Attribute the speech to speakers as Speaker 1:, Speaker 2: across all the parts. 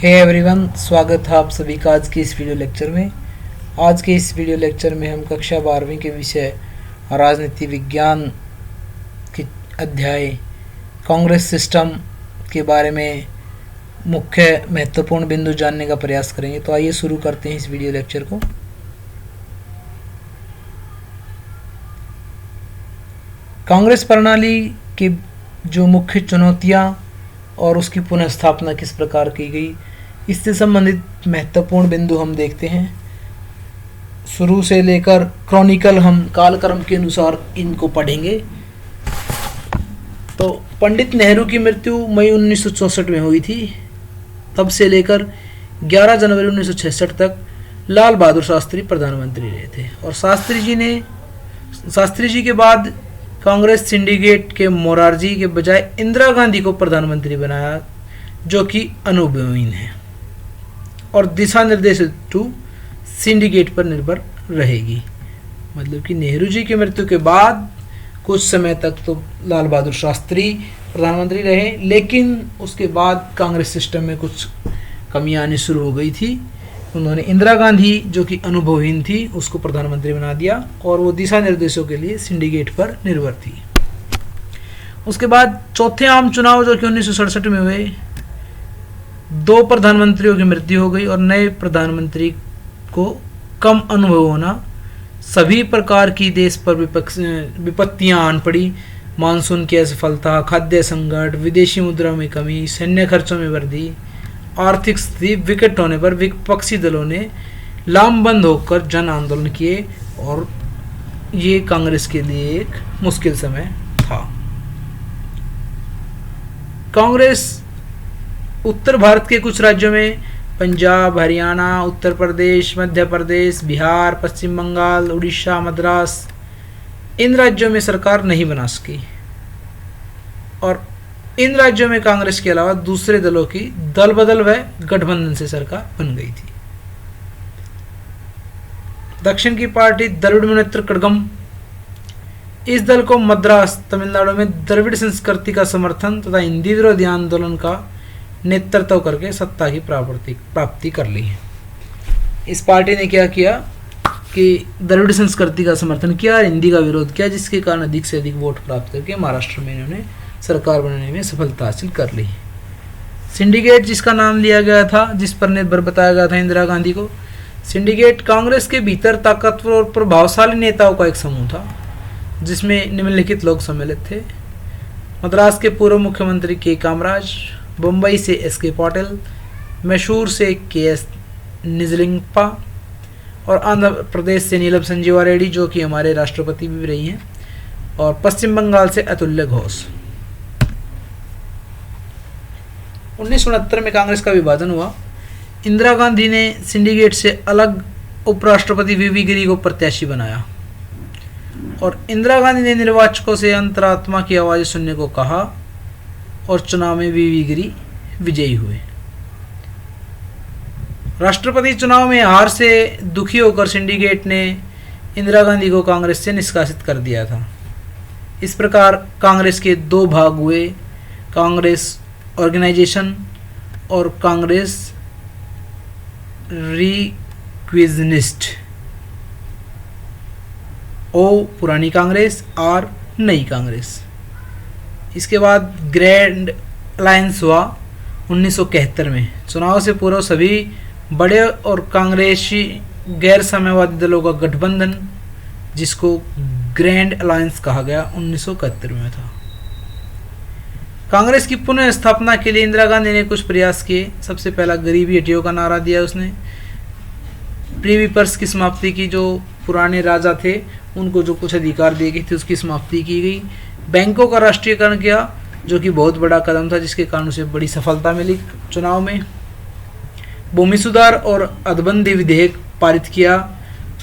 Speaker 1: Hey everyone, स्वागत है आप सभी का आज के इस वीडियो लेक्चर में। आज के इस वीडियो लेक्चर में हम कक्षा 12वीं के विषय राजनीति विज्ञान के अध्याय कांग्रेस सिस्टम के बारे में मुख्य महत्वपूर्ण बिंदु जानने का प्रयास करेंगे। तो आइए शुरू करते हैं इस वीडियो लेक्चर को। कांग्रेस प्रणाली की जो मुख्य चुनौतियां और उसकी पुनर्स्थापना किस प्रकार की गई, इससे संबंधित महत्वपूर्ण बिंदु हम देखते हैं। शुरू से लेकर क्रॉनिकल हम कालक्रम के अनुसार इनको पढ़ेंगे। तो पंडित नेहरू की मृत्यु मई 1964 में हुई थी। तब से लेकर 11 जनवरी 1966 तक लाल बहादुर शास्त्री प्रधानमंत्री रहे थे और शास्त्री जी के बाद कांग्रेस सिंडिकेट के मोरारजी के बजाय इंदिरा गांधी को प्रधानमंत्री बनाया, जो कि अनुभवहीन है और दिशा निर्देश टू सिंडिकेट पर निर्भर रहेगी। मतलब कि नेहरू जी की मृत्यु के बाद कुछ समय तक तो लाल बहादुर शास्त्री प्रधानमंत्री रहे, लेकिन उसके बाद कांग्रेस सिस्टम में कुछ कमियां आनी शुरू हो गई थी। उन्होंने इंदिरा गांधी, जो कि अनुभवहीन थी, उसको प्रधानमंत्री बना दिया और वो दिशा निर्देशों के लिए सिंडिकेट पर निर्भर थी। उसके बाद चौथे आम चुनाव जो कि 1967 में हुए, 2 प्रधानमंत्रियों की मृत्यु हो गई और नए प्रधानमंत्री को कम अनुभव होना, सभी प्रकार की देश पर विपत्तियां आन पड़ी। मानसून की असफलता, खाद्य संकट, विदेशी मुद्रा में कमी, सैन्य खर्चों में वृद्धि, आर्थिक स्थिति विकट होने पर विपक्षी दलों ने लामबंद होकर जन आंदोलन किए और ये कांग्रेस के लिए एक मुश्किल समय था। कांग्रेस उत्तर भारत के कुछ राज्यों में पंजाब, हरियाणा, उत्तर प्रदेश, मध्य प्रदेश, बिहार, पश्चिम बंगाल, उड़ीसा, मद्रास, इन राज्यों में सरकार नहीं बना सकी और इन राज्यों में कांग्रेस के अलावा दूसरे दलों की दल बदल व गठबंधन से सरकार बन गई थी। दक्षिण की पार्टी द्रविड़ मुनेत्र कड़गम, इस दल को मद्रास, तमिलनाडु में द्रविड़ संस्कृति का समर्थन तथा हिंदी विरोधी आंदोलन का नेतृत्व करके सत्ता की प्राप्ति कर ली है। इस पार्टी ने क्या किया कि द्रविड़ संस्कृति का समर्थन किया और हिंदी का विरोध किया, जिसके कारण अधिक से अधिक वोट प्राप्त करके महाराष्ट्र में इन्होंने सरकार बनाने में सफलता हासिल कर ली। सिंडिकेट, जिसका नाम लिया गया था, जिस पर निर्भर बताया गया था इंदिरा गांधी को, सिंडिकेट कांग्रेस के भीतर ताकतवर और प्रभावशाली नेताओं का एक समूह था, जिसमें निम्नलिखित लोग सम्मिलित थे। मद्रास के पूर्व मुख्यमंत्री के कामराज, बम्बई से एस.के. पाटिल, मैसूर से के.एस. निजलिंगप्पा और आंध्र प्रदेश से नीलम संजीवा रेड्डी, जो कि हमारे राष्ट्रपति भी रही हैं, और पश्चिम बंगाल से अतुल्य घोष। 1969 में कांग्रेस का विभाजन हुआ। इंदिरा गांधी ने सिंडिकेट से अलग उपराष्ट्रपति वी.वी. गिरी को प्रत्याशी बनाया और इंदिरा गांधी ने निर्वाचकों से अंतरात्मा की आवाज़ सुनने को कहा और चुनाव में वी.वी. गिरी विजयी हुए। राष्ट्रपति चुनाव में हार से दुखी होकर सिंडिकेट ने इंदिरा गांधी को कांग्रेस से निष्कासित कर दिया था। इस प्रकार कांग्रेस के 2 भाग हुए, कांग्रेस ऑर्गेनाइजेशन और कांग्रेस रिक्विजनिस्ट। ओ पुरानी कांग्रेस, आर नई कांग्रेस। इसके बाद ग्रैंड अलायंस हुआ 1971 में। चुनाव से पूर्व सभी बड़े और कांग्रेसी गैर साम्यवादी दलों का गठबंधन, जिसको ग्रैंड अलायंस कहा गया, 1971 में था। कांग्रेस की पुनः स्थापना के लिए इंदिरा गांधी ने कुछ प्रयास किए। सबसे पहला गरीबी हटियो का नारा दिया उसने। प्रीवी पर्स की समाप्ति की, जो पुराने राजा थे उनको जो कुछ अधिकार दिए गए थे उसकी समाप्ति की गई। बैंकों का राष्ट्रीयकरण किया, जो कि बहुत बड़ा कदम था, जिसके कारण उसे बड़ी सफलता मिली चुनाव में। भूमि सुधार और अदबंदी विधेयक पारित किया।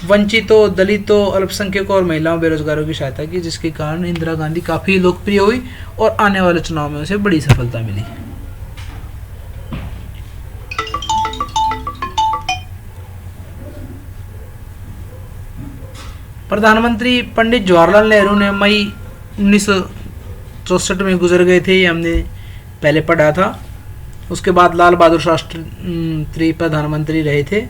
Speaker 1: वंचितों, दलितों, अल्पसंख्यकों और महिलाओं, बेरोजगारों की सहायता की, जिसके कारण इंदिरा गांधी काफ़ी लोकप्रिय हुई और आने वाले चुनाव में उसे बड़ी सफलता मिली। प्रधानमंत्री पंडित जवाहरलाल नेहरू ने मई 1964 में गुजर गए थे, ये हमने पहले पढ़ा था। उसके बाद लाल बहादुर शास्त्री प्रधानमंत्री रहे थे।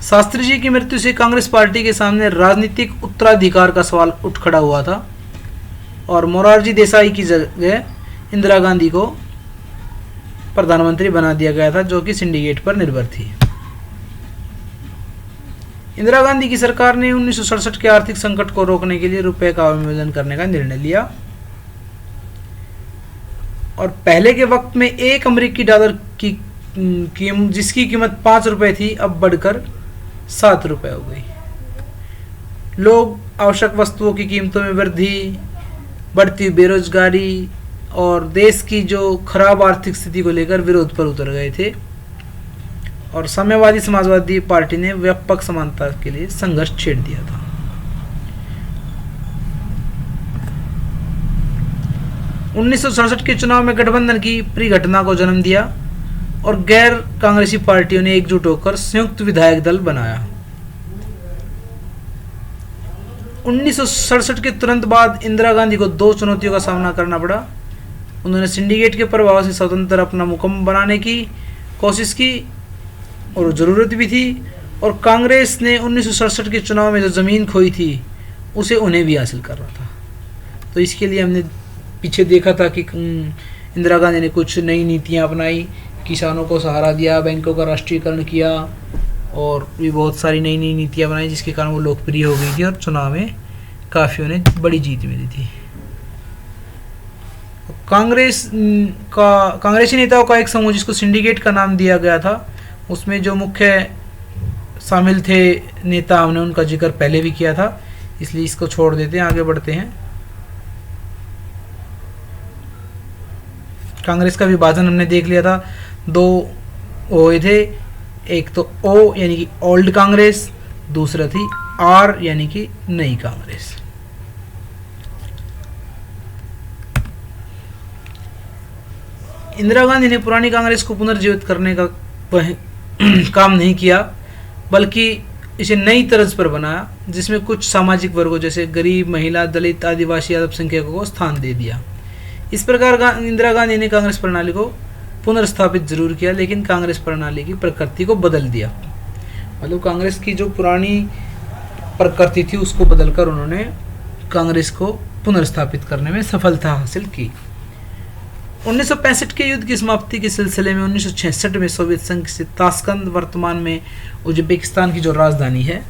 Speaker 1: शास्त्री जी की मृत्यु से कांग्रेस पार्टी के सामने राजनीतिक उत्तराधिकार का सवाल उठ खड़ा हुआ था और मोरारजी देसाई की जगह इंदिरा गांधी को प्रधानमंत्री बना दिया गया था, जो कि सिंडिकेट पर निर्भर थी। इंदिरा गांधी की सरकार ने 1967 के आर्थिक संकट को रोकने के लिए रुपए का अवमूल्यन करने का निर्णय लिया और पहले के वक्त में एक अमेरिकी डॉलर की जिसकी कीमत 5 रुपए थी, अब बढ़कर 7 रुपए हो गई। लोग आवश्यक वस्तुओं की कीमतों में वृद्धि, बढ़ती बेरोजगारी और देश की जो खराब आर्थिक स्थिति को लेकर विरोध पर उतर गए थे और साम्यवादी समाजवादी पार्टी ने व्यापक समानता के लिए संघर्ष छेड़ दिया था। उन्नीस के चुनाव में गठबंधन की परिघटना को जन्म दिया और गैर कांग्रेसी पार्टियों ने एकजुट होकर संयुक्त विधायक दल बनाया। 1967 के तुरंत बाद इंदिरा गांधी को 2 चुनौतियों का सामना करना पड़ा। उन्होंने सिंडिकेट के प्रभाव से स्वतंत्र अपना मुकाम बनाने की कोशिश की और जरूरत भी थी, और कांग्रेस ने 1967 के चुनाव में जो ज़मीन खोई थी उसे उन्हें भी हासिल करना था। तो इसके लिए हमने पीछे देखा था कि इंदिरा गांधी ने कुछ नई नीतियां अपनाई, किसानों को सहारा दिया, बैंकों का राष्ट्रीयकरण किया और भी बहुत सारी नई नई नीतियां बनाई, जिसके कारण वो लोकप्रिय हो गई थी और चुनाव में काफ़ी उन्हें बड़ी जीत मिली थी। कांग्रेसी नेताओं का एक समूह जिसको सिंडिकेट का नाम दिया गया था, उसमें जो मुख्य शामिल थे नेता, हमने उनका जिक्र पहले भी किया था, इसलिए इसको छोड़ देते हैं, आगे बढ़ते हैं। कांग्रेस का विभाजन हमने देख लिया था, 2 हुए थे, एक तो ओ यानी कि ओल्ड कांग्रेस, दूसरा थी आर यानी कि नई कांग्रेस। इंदिरा गांधी ने पुरानी कांग्रेस को पुनर्जीवित करने का काम नहीं किया, बल्कि इसे नई तर्ज पर बनाया, जिसमें कुछ सामाजिक वर्गों जैसे गरीब, महिला, दलित, आदिवासी, अल्पसंख्यकों को स्थान दे दिया। इस प्रकार इंदिरा गांधी ने कांग्रेस प्रणाली को पुनर्स्थापित जरूर किया, लेकिन कांग्रेस प्रणाली की प्रकृति को बदल दिया। मतलब कांग्रेस की जो पुरानी प्रकृति थी उसको बदलकर उन्होंने कांग्रेस को पुनर्स्थापित करने में सफलता हासिल की। 1965 के युद्ध की समाप्ति के सिलसिले में 1966 में सोवियत संघ से ताशकंद, वर्तमान में उज्बेकिस्तान की जो राजधानी है,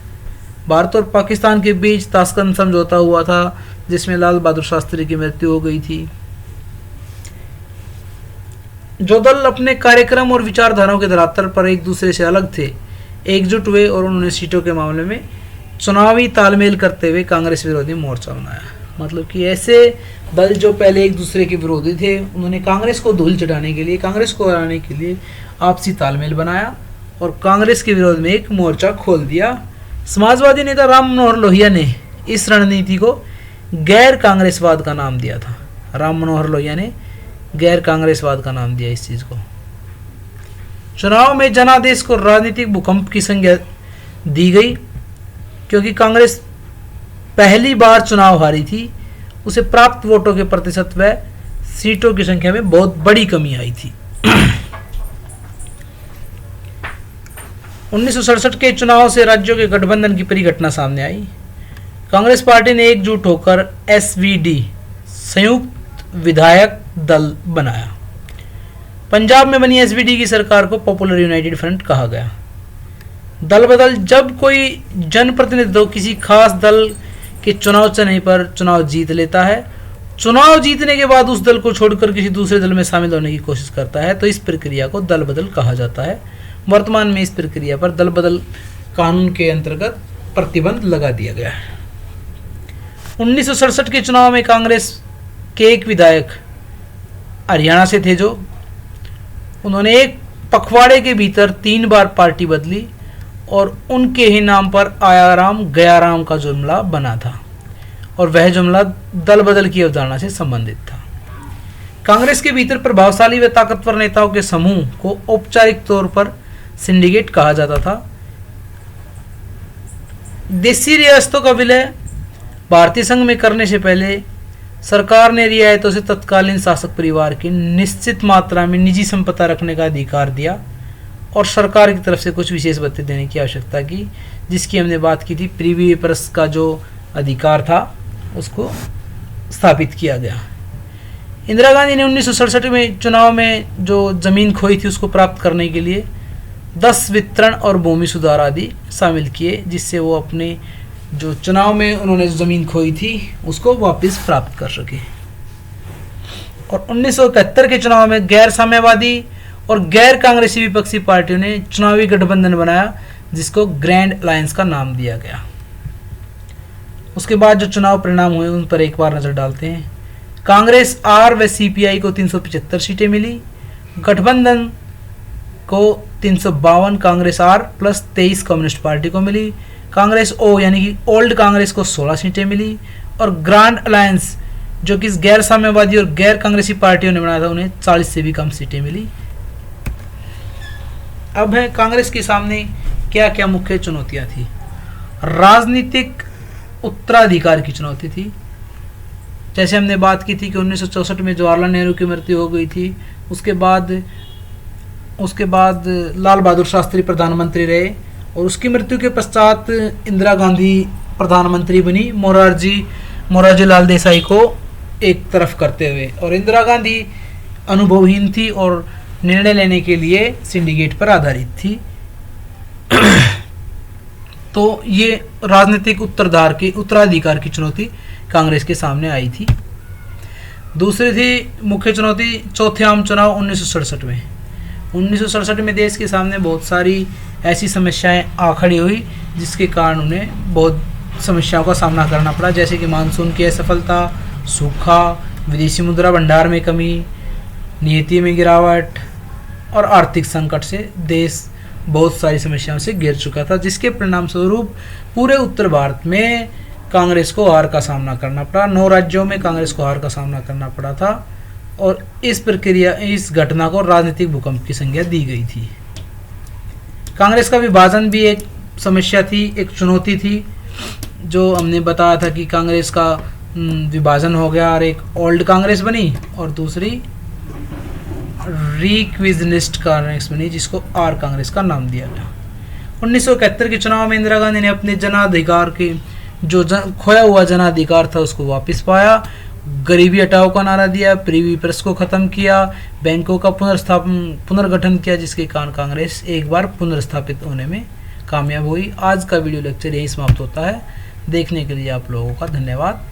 Speaker 1: भारत और पाकिस्तान के बीच ताशकंद समझौता हुआ था, जिसमें लाल बहादुर शास्त्री की मृत्यु हो गई थी। जो दल अपने कार्यक्रम और विचारधाराओं के धरातल पर एक दूसरे से अलग थे, एकजुट हुए और उन्होंने सीटों के मामले में चुनावी तालमेल करते हुए कांग्रेस विरोधी मोर्चा बनाया। मतलब कि ऐसे दल जो पहले एक दूसरे के विरोधी थे, उन्होंने कांग्रेस को धूल चटाने के लिए, कांग्रेस को हराने के लिए आपसी तालमेल बनाया और कांग्रेस के विरोध में एक मोर्चा खोल दिया। समाजवादी नेता राम मनोहर लोहिया ने इस रणनीति को गैर कांग्रेसवाद का नाम दिया था। राम मनोहर लोहिया ने गैर कांग्रेसवाद का नाम दिया इस चीज को। चुनाव में जनादेश को राजनीतिक भूकंप की संज्ञा दी गई, क्योंकि कांग्रेस पहली बार चुनाव हारी थी, उसे प्राप्त वोटों के प्रतिशत व सीटों की संख्या में बहुत बड़ी कमी आई थी। 1967 के चुनाव से राज्यों के गठबंधन की परिघटना सामने आई। कांग्रेस पार्टी ने एकजुट होकर एसवीडी संयुक्त विधायक दल बनाया। पंजाब में बनी एसवीडी की सरकार को पॉपुलर यूनाइटेड फ्रंट कहा गया। दल बदल, जब कोई जनप्रतिनिधि किसी खास दल के चुनाव चिन्ह पर चुनाव जीत लेता है, चुनाव जीतने के बाद उस दल को छोड़कर किसी दूसरे दल में शामिल होने की कोशिश करता है, तो इस प्रक्रिया को दल बदल कहा जाता है। वर्तमान में इस प्रक्रिया पर दल बदल कानून के अंतर्गत प्रतिबंध लगा दिया गया है। 1967 के चुनाव में कांग्रेस के एक विधायक हरियाणा से थे, जो उन्होंने एक पखवाड़े के भीतर 3 बार पार्टी बदली और उनके ही नाम पर आया राम गया राम का जुमला बना था, और वह जुमला दल बदल की अवधारणा से संबंधित था। कांग्रेस के भीतर प्रभावशाली व ताकतवर नेताओं के समूह को औपचारिक तौर पर सिंडिकेट कहा जाता था। देशी रियासतों का विलय भारतीय संघ में करने से पहले सरकार ने रियायतों से तत्कालीन शासक परिवार की निश्चित मात्रा में निजी संपत्ति रखने का अधिकार दिया और सरकार की तरफ से कुछ विशेष भत्ते देने की आवश्यकता की, जिसकी हमने बात की थी। प्रीवी पेपर्स का जो अधिकार था उसको स्थापित किया गया। इंदिरा गांधी ने 1967 में चुनाव में जो जमीन खोई थी उसको प्राप्त करने के लिए 10 वितरण और भूमि सुधार आदि शामिल किए, जिससे वो अपने जो चुनाव में उन्होंने ज़मीन खोई थी उसको वापस प्राप्त कर सके। और 1971 के चुनाव में गैर साम्यवादी और गैर कांग्रेसी विपक्षी पार्टियों ने चुनावी गठबंधन बनाया, जिसको ग्रैंड अलायंस का नाम दिया गया। उसके बाद जो चुनाव परिणाम हुए उन पर एक बार नजर डालते हैं। कांग्रेस आर व सीपीआई को 375 सीटें मिली, गठबंधन को 352 Congress R plus 23 communist party को मिली, कांग्रेस ओ यानी कि ओल्ड कांग्रेस को 16 सीटें मिली और ग्रैंड अलायंस जो कि गैर साम्यवादी और गैर कांग्रेसी पार्टियों ने बनाया था उन्हें 40 से भी कम सीटें मिली। अब है कांग्रेस के सामने क्या क्या मुख्य चुनौतियां थी। राजनीतिक उत्तराधिकार की चुनौती थी। जैसे हमने बात की थी कि 1964 में जवाहरलाल नेहरू की मृत्यु हो गई थी, उसके बाद लाल बहादुर शास्त्री प्रधानमंत्री रहे और उसकी मृत्यु के पश्चात इंदिरा गांधी प्रधानमंत्री बनी, मोरारजी लाल देसाई को एक तरफ करते हुए। और इंदिरा गांधी अनुभवहीन थी और निर्णय लेने के लिए सिंडिकेट पर आधारित थी। तो ये राजनीतिक उत्तराधिकार की चुनौती कांग्रेस के सामने आई थी। दूसरी थी मुख्य चुनौती चौथे आम चुनाव 1967 में। 1967 में देश के सामने बहुत सारी ऐसी समस्याएं आ खड़ी हुई जिसके कारण उन्हें बहुत समस्याओं का सामना करना पड़ा, जैसे कि मानसून की असफलता, सूखा, विदेशी मुद्रा भंडार में कमी, नीति में गिरावट और आर्थिक संकट से देश बहुत सारी समस्याओं से घिर चुका था, जिसके परिणाम स्वरूप पूरे उत्तर भारत में कांग्रेस को हार का सामना करना पड़ा। 9 राज्यों में कांग्रेस को हार का सामना करना पड़ा था और इस घटना को राजनीतिक भूकंप की संज्ञा दी गई थी। कांग्रेस का विभाजन भी एक समस्या थी, एक चुनौती थी, जो हमने बताया था कि कांग्रेस का विभाजन हो गया और एक ओल्ड कांग्रेस बनी और दूसरी रिक्विजनिस्ट कांग्रेस बनी, जिसको आर कांग्रेस का नाम दिया गया। 1971 के चुनाव में इंदिरा गांधी ने अपने जनाधिकार के खोया हुआ जनाधिकार था उसको वापस पाया, गरीबी हटाओ का नारा दिया, प्रीवी प्रेस को खत्म किया, बैंकों का पुनर्गठन किया, जिसके कारण कांग्रेस एक बार पुनर्स्थापित होने में कामयाब हुई। आज का वीडियो लेक्चर यही समाप्त होता है। देखने के लिए आप लोगों का धन्यवाद।